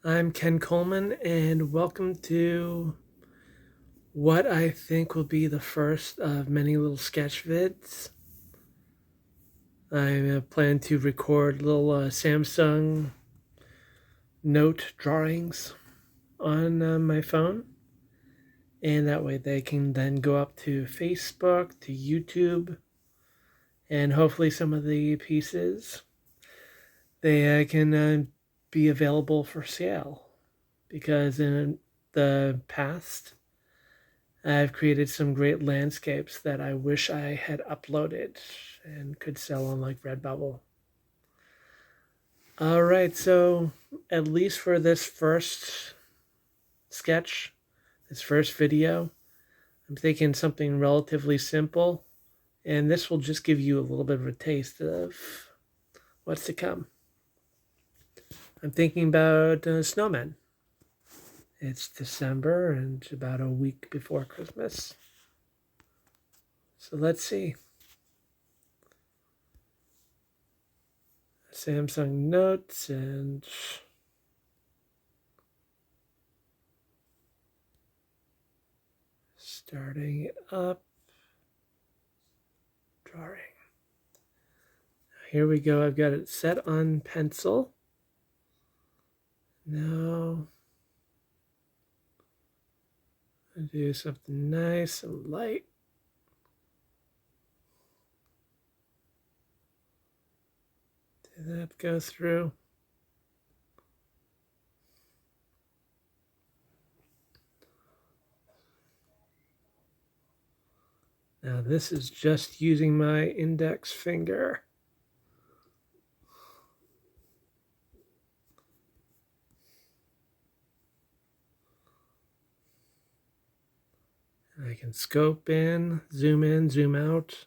I'm Ken Coleman, and welcome to what I think will be the first of many little sketch vids. I plan to record little Samsung note drawings on my phone, and that way they can then go up to Facebook, to YouTube, and hopefully some of the pieces they can be available for sale, because in the past I've created some great landscapes that I wish I had uploaded and could sell on like Redbubble. All right, so at least for this first sketch, this first video, I'm thinking something relatively simple, and this will just give you a little bit of a taste of what's to come. I'm thinking about Snowman. It's December and about a week before Christmas. So let's see. Samsung Notes and starting up, drawing. Here we go. I've got it set on pencil. Now I do something nice and light. Did that go through? Now this is just using my index finger. I can scope in, zoom out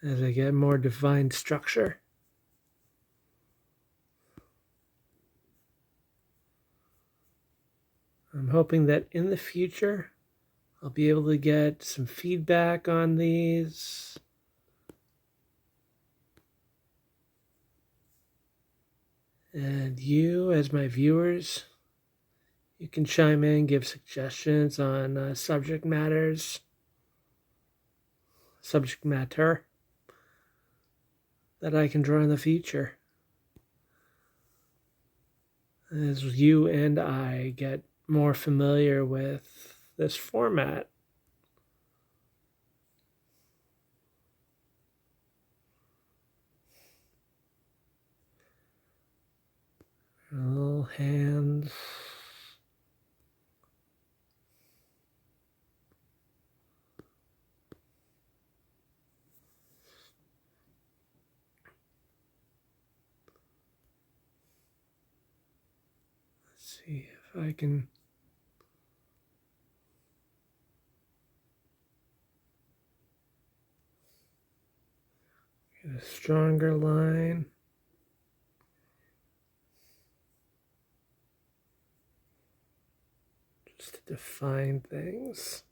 as I get more defined structure. I'm hoping that in the future I'll be able to get some feedback on these. And you, as my viewers, you can chime in, give suggestions on subject matter that I can draw in the future. As you and I get more familiar with this format. Little hands. Let's see if I can get a stronger line. Just to define things.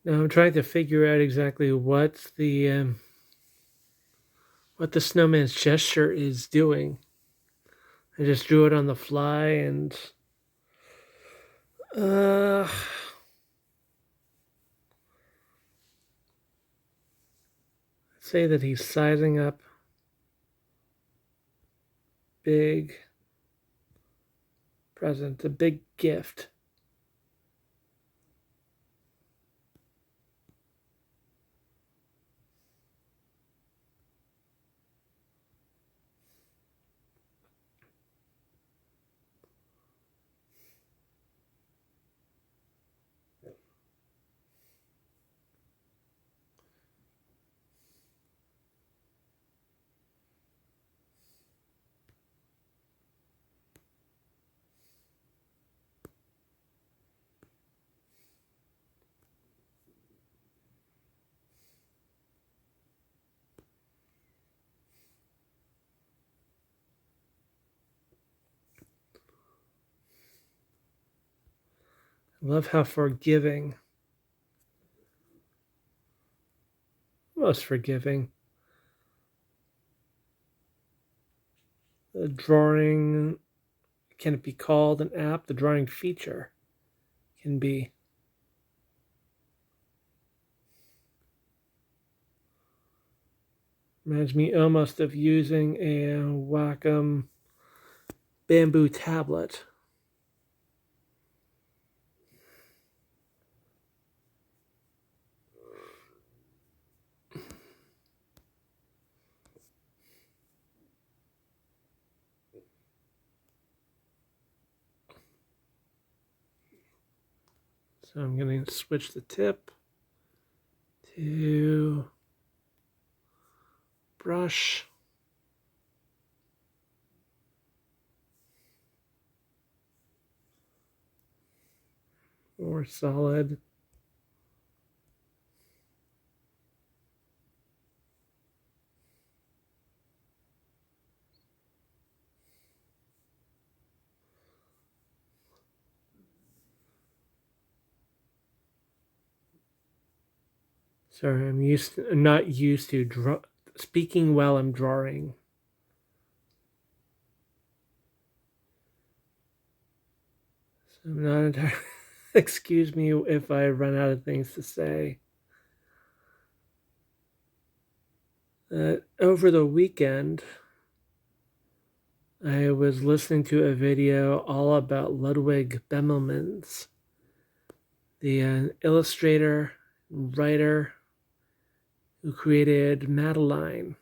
Now I'm trying to figure out exactly what the snowman's gesture is doing. I just drew it on the fly, and say that he's sizing up big present, a big gift. I love how forgiving, most forgiving, the drawing, can it be called an app? The drawing feature can be. Reminds me almost of using a Wacom bamboo tablet. So I'm going to switch the tip to brush. More solid. Sorry, I'm not used to speaking while I'm drawing. So I'm not entirely. Excuse me if I run out of things to say. Over the weekend, I was listening to a video all about Ludwig Bemelmans, the illustrator, writer who created Madeline.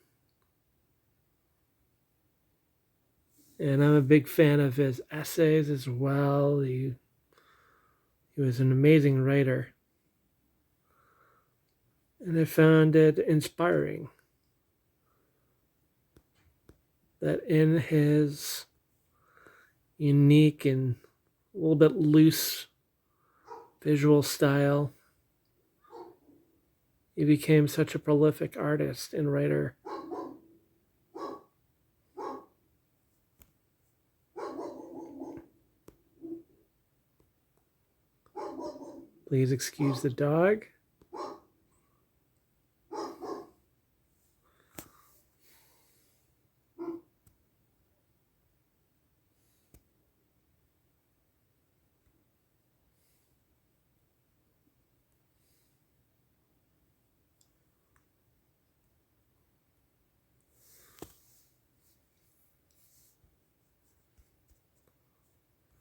And I'm a big fan of his essays as well. He was an amazing writer. And I found it inspiring that in his unique and a little bit loose visual style, he became such a prolific artist and writer. Please excuse the dog.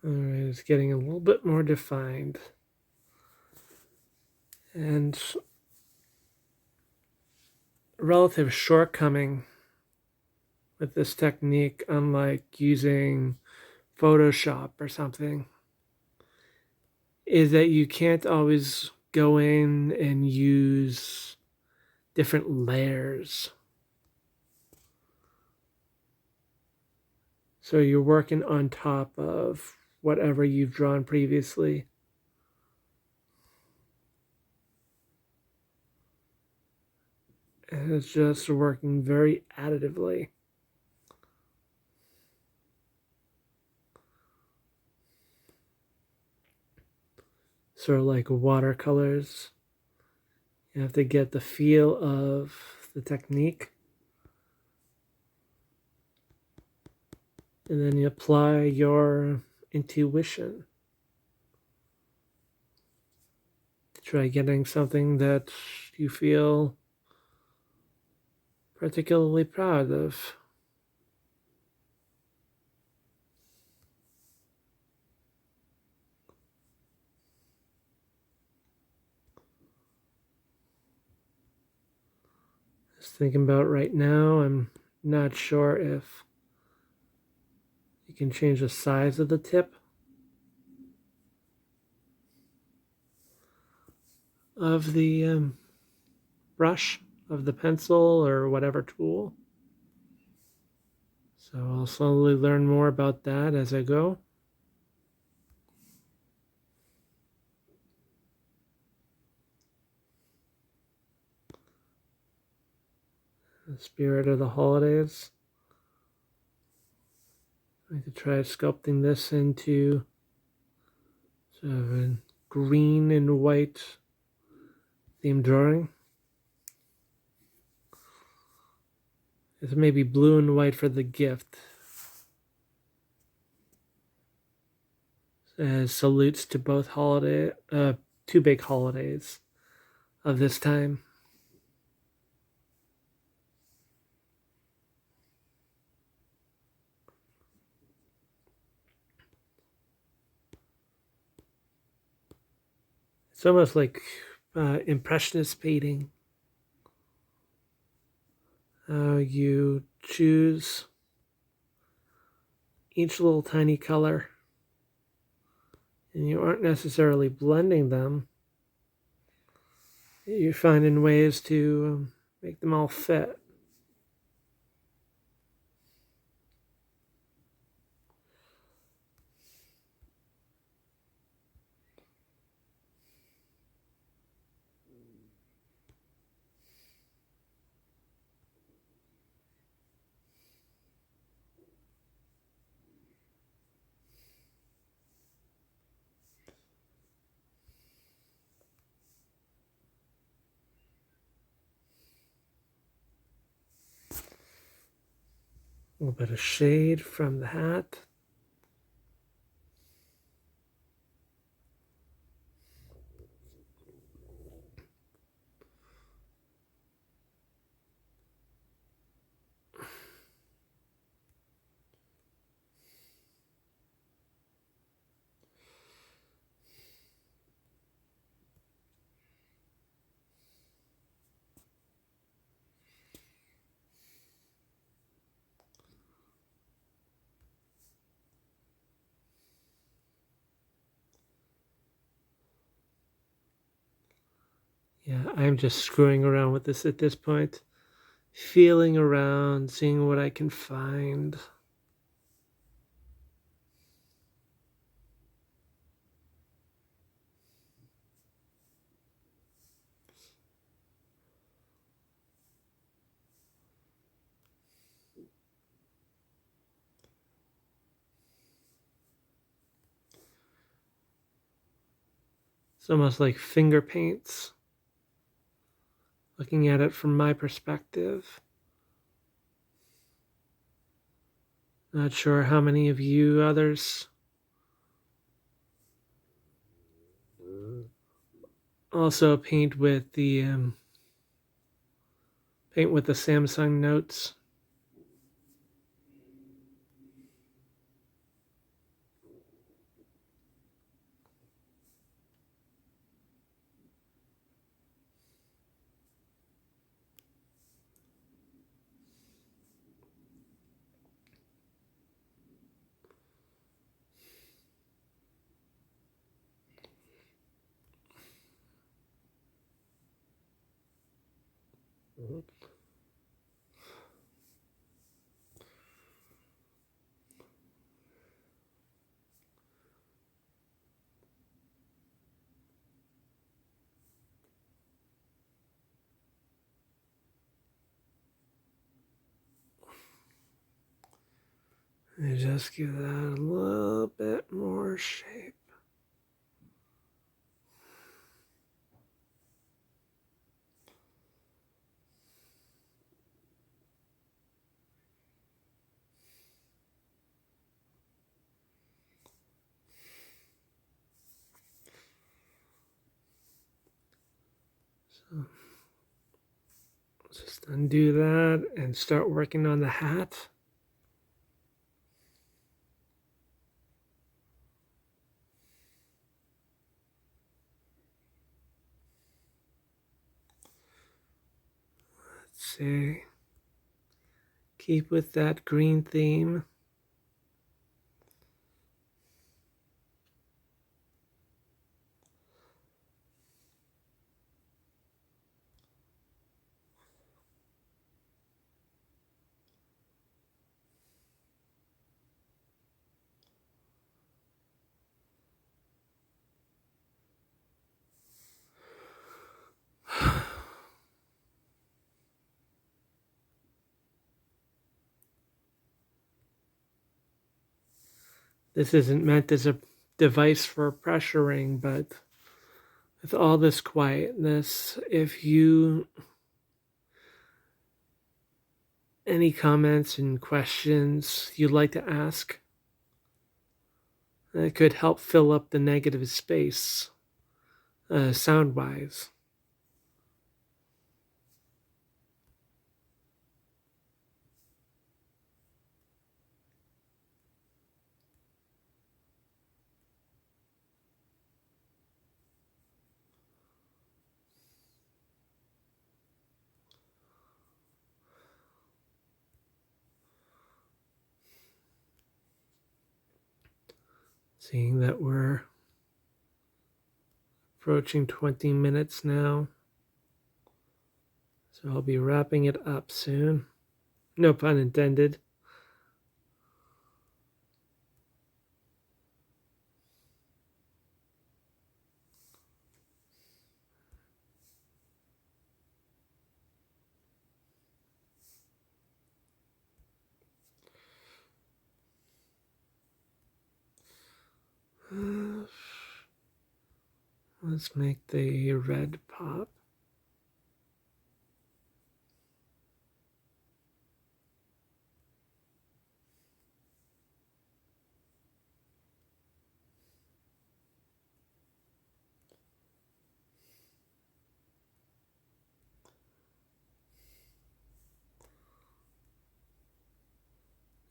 All right, it's getting a little bit more defined. And a relative shortcoming with this technique, unlike using Photoshop or something, is that you can't always go in and use different layers. So you're working on top of whatever you've drawn previously. And it's just working very additively. Sort of like watercolors. You have to get the feel of the technique. And then you apply your intuition to try getting something that you feel particularly proud of. Just thinking about right now, I'm not sure if you can change the size of the tip of the brush, of the pencil, or whatever tool. So I'll slowly learn more about that as I go. The spirit of the holidays. I'm going to try sculpting this into sort of an green and white themed drawing. It's maybe blue and white for the gift. As salutes to both two big holidays of this time. It's almost like impressionist painting. You choose each little tiny color, and you aren't necessarily blending them. You're finding ways to make them all fit. A little bit of shade from the hat. Yeah, I'm just screwing around with this at this point. Feeling around, seeing what I can find. It's almost like finger paints. Looking at it from my perspective. Not sure how many of you others also paint with the Samsung Notes. And just give that a little bit more shape. So just undo that and start working on the hat. Let's see. Keep with that green theme. This isn't meant as a device for pressuring, but with all this quietness, if you any comments and questions you'd like to ask that could help fill up the negative space, sound wise. Seeing that we're approaching 20 minutes now, so I'll be wrapping it up soon. No pun intended. Let's make the red pop.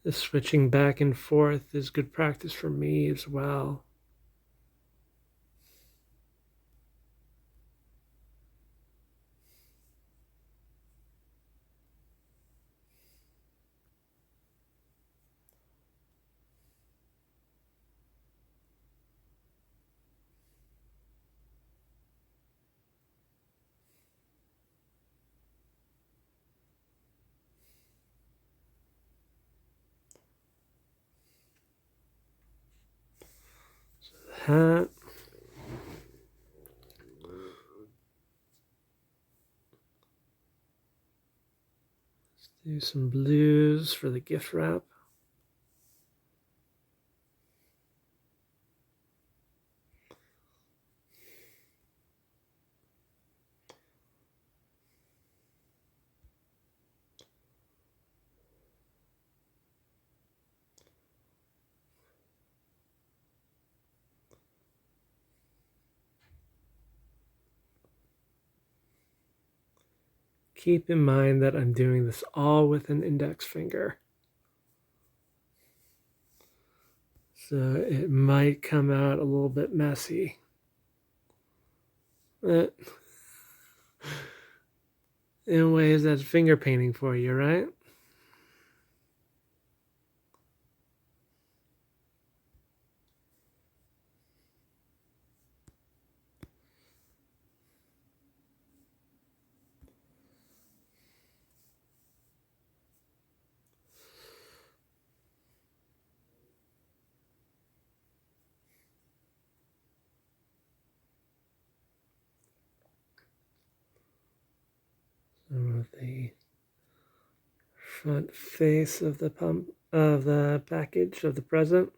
The switching back and forth is good practice for me as well. Hat. Let's do some blues for the gift wrap. Keep in mind that I'm doing this all with an index finger. So it might come out a little bit messy. But in a way, that's finger painting for you, right? Some of the front face of the pump of the package of the present.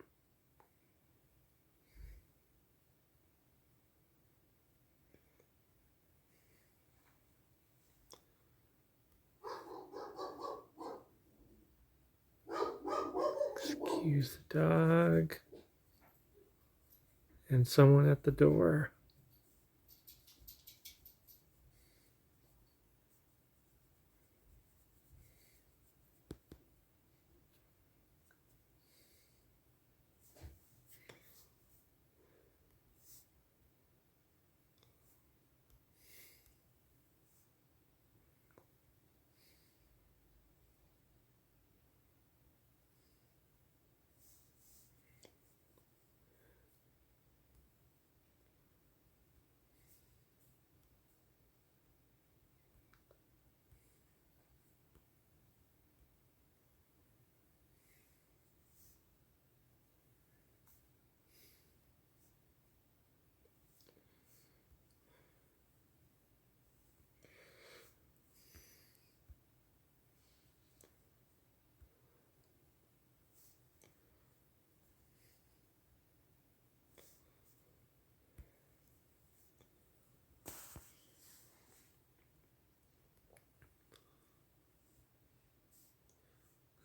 Excuse the dog and someone at the door.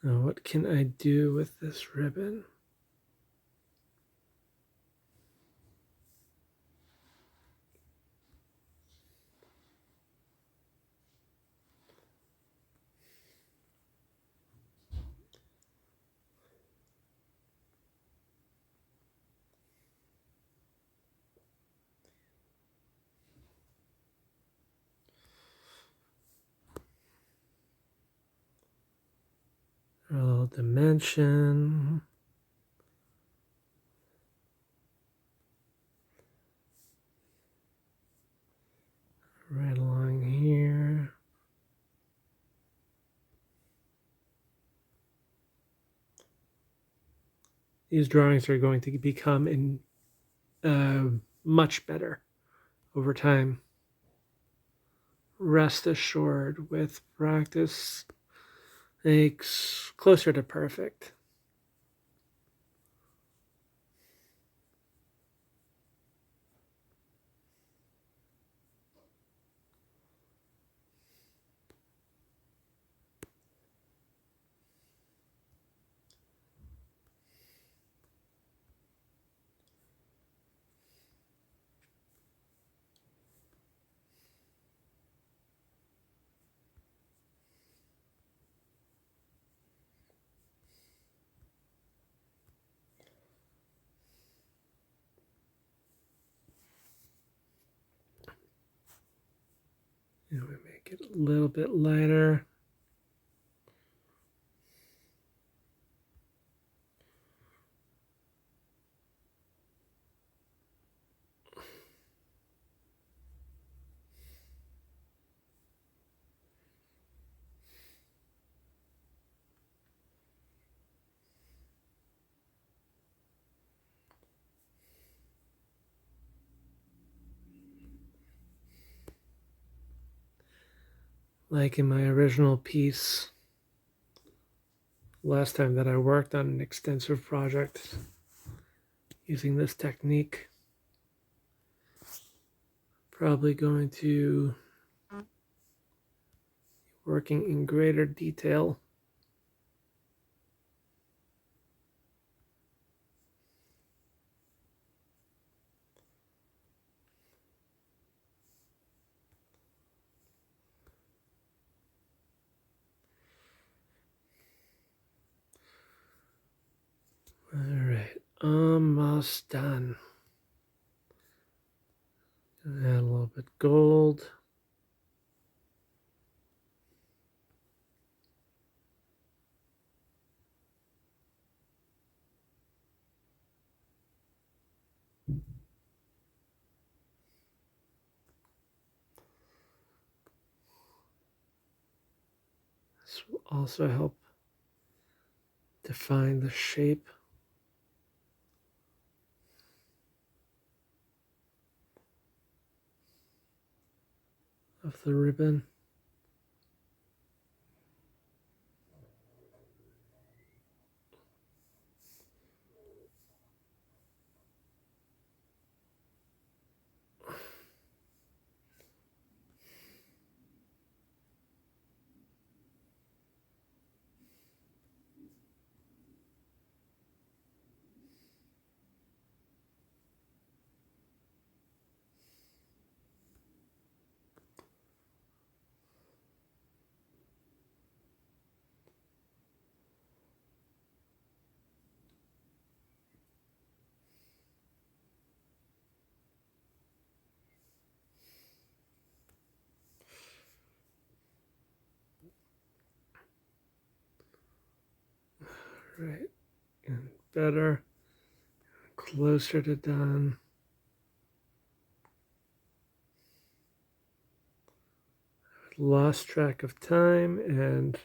Now, what can I do with this ribbon? A little dimension. Right along here. These drawings are going to become much better over time. Rest assured, with practice, makes closer to perfect. And we make it a little bit lighter. Like in my original piece, last time that I worked on an extensive project using this technique, probably going to be working in greater detail. All right, almost done. Add a little bit gold. This will also help define the shape of the ribbon. Right, and better, closer to done. Lost track of time, and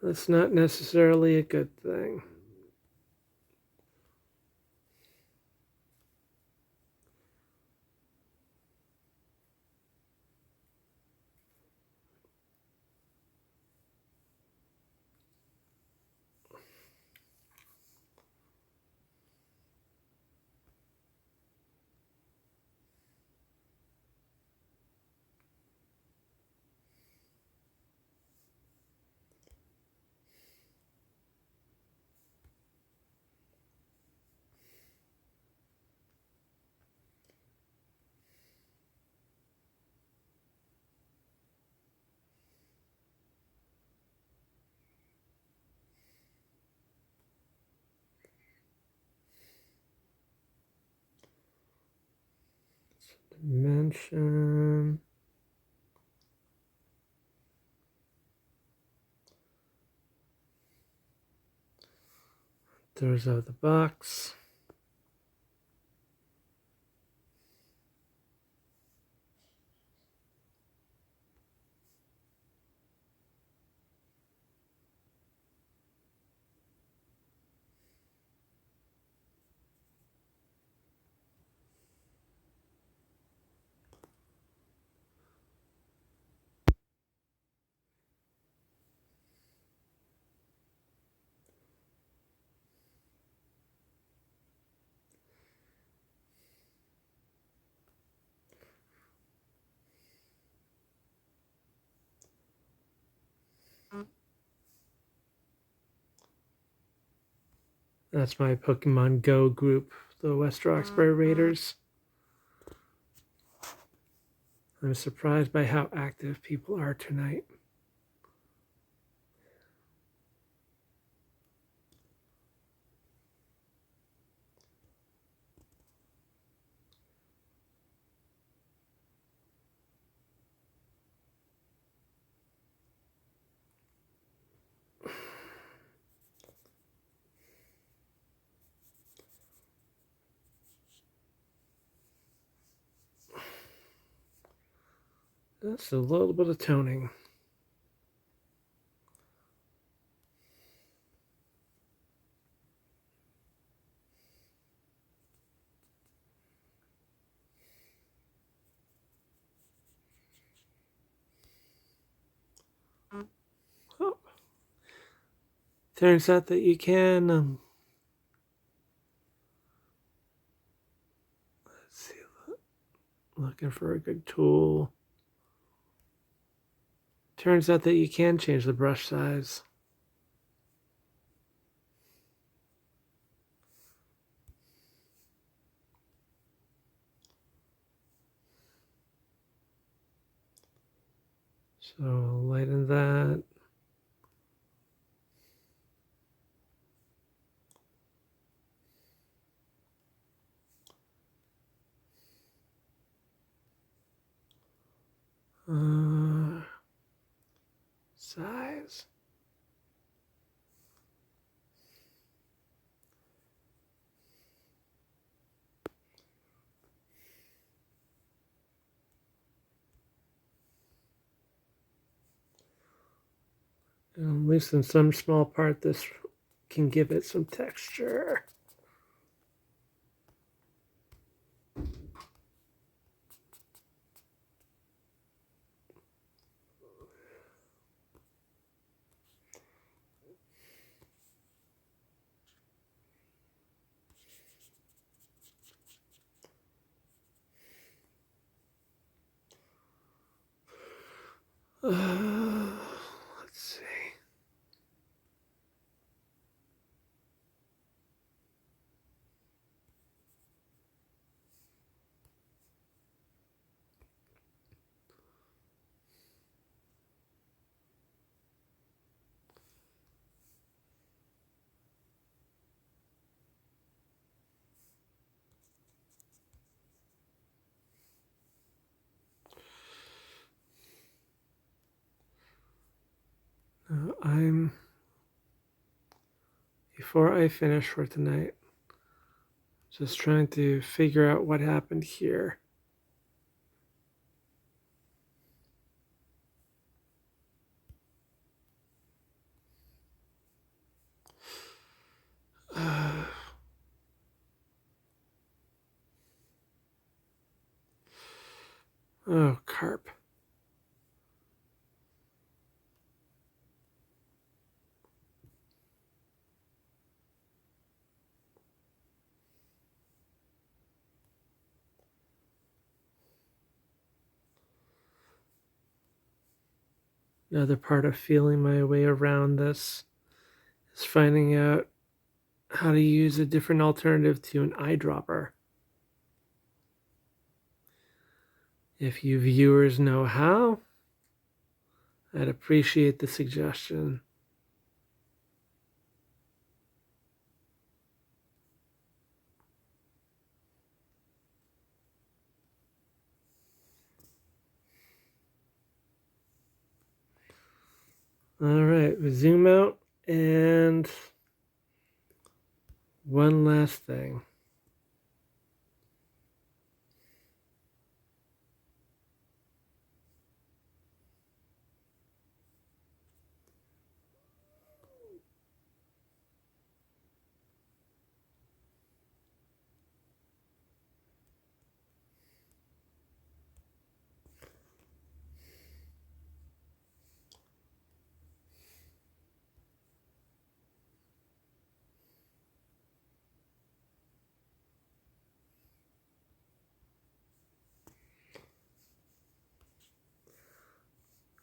that's not necessarily a good thing. Dimension. Doors out of the box. That's my Pokemon Go group, the West Roxbury Raiders. I'm surprised by how active people are tonight. That's a little bit of toning. Oh, turns out that you can. Let's see. Looking for a good tool. Turns out that you can change the brush size. So lighten that. Size. And at least in some small part, this can give it some texture. Let's see. Before I finish for tonight, just trying to figure out what happened here. Oh, carp. Another part of feeling my way around this is finding out how to use a different alternative to an eyedropper. If you viewers know how, I'd appreciate the suggestion. All right, we zoom out, and one last thing.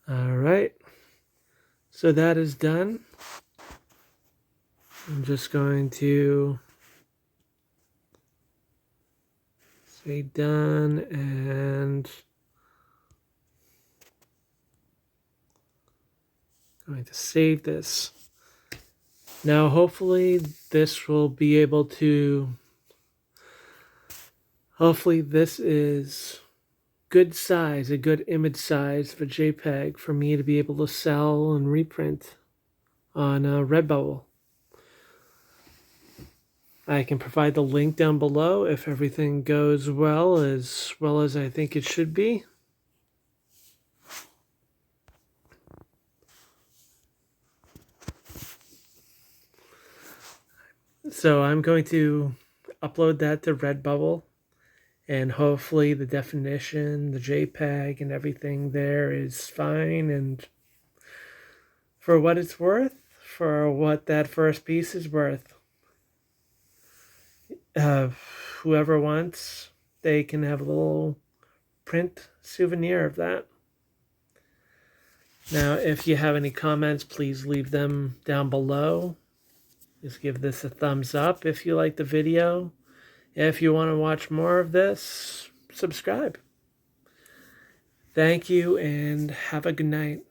All right, so that is done. I'm just going to say done and going to save this. Now, hopefully this will be able to, hopefully this is good size, a good image size for JPEG for me to be able to sell and reprint on Redbubble. I can provide the link down below if everything goes well as I think it should be. So I'm going to upload that to Redbubble, and hopefully the definition, the JPEG and everything there is fine, and for what it's worth, for what that first piece is worth, whoever wants, they can have a little print souvenir of that. Now, if you have any comments, please leave them down below. Just give this a thumbs up if you like the video. If you want to watch more of this, subscribe. Thank you and have a good night.